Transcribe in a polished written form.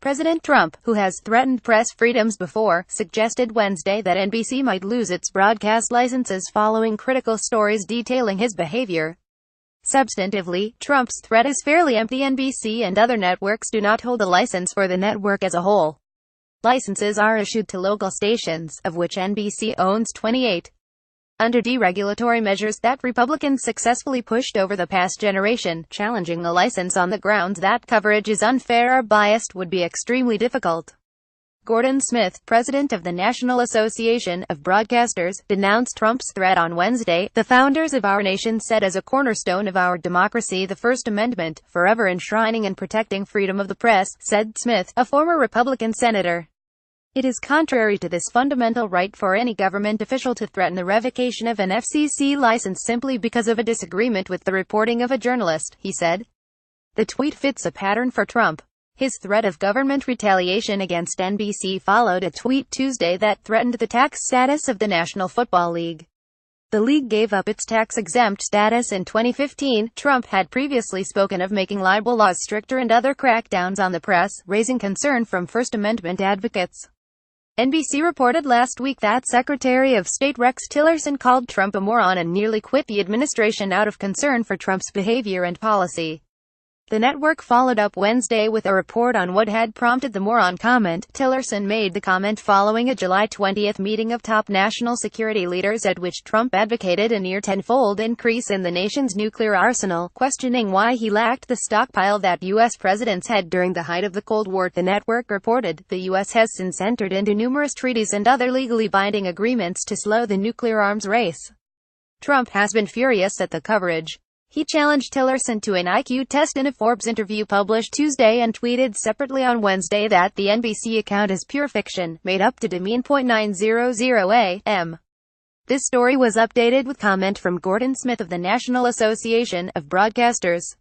President Trump, who has threatened press freedoms before, suggested Wednesday that NBC might lose its broadcast licenses following critical stories detailing his behavior. Substantively, Trump's threat is fairly empty. NBC and other networks do not hold a license for the network as a whole. Licenses are issued to local stations, of which NBC owns 28. Under deregulatory measures that Republicans successfully pushed over the past generation, challenging the license on the grounds that coverage is unfair or biased would be extremely difficult. Gordon Smith, president of the National Association of Broadcasters, denounced Trump's threat on Wednesday. "The founders of our nation said as a cornerstone of our democracy the First Amendment, forever enshrining and protecting freedom of the press," said Smith, a former Republican senator. "It is contrary to this fundamental right for any government official to threaten the revocation of an FCC license simply because of a disagreement with the reporting of a journalist," he said. The tweet fits a pattern for Trump. His threat of government retaliation against NBC followed a tweet Tuesday that threatened the tax status of the National Football League. The league gave up its tax-exempt status in 2015. Trump had previously spoken of making libel laws stricter and other crackdowns on the press, raising concern from First Amendment advocates. NBC reported last week that Secretary of State Rex Tillerson called Trump a moron and nearly quit the administration out of concern for Trump's behavior and policy. The network followed up Wednesday with a report on what had prompted the moron comment. Tillerson made the comment following a July 20 meeting of top national security leaders at which Trump advocated a near tenfold increase in the nation's nuclear arsenal, questioning why he lacked the stockpile that U.S. presidents had during the height of the Cold War. The network reported, the U.S. has since entered into numerous treaties and other legally binding agreements to slow the nuclear arms race. Trump has been furious at the coverage. He challenged Tillerson to an IQ test in a Forbes interview published Tuesday and tweeted separately on Wednesday that the NBC account is pure fiction, made up to demean .900 a.m. This story was updated with comment from Gordon Smith of the National Association of Broadcasters.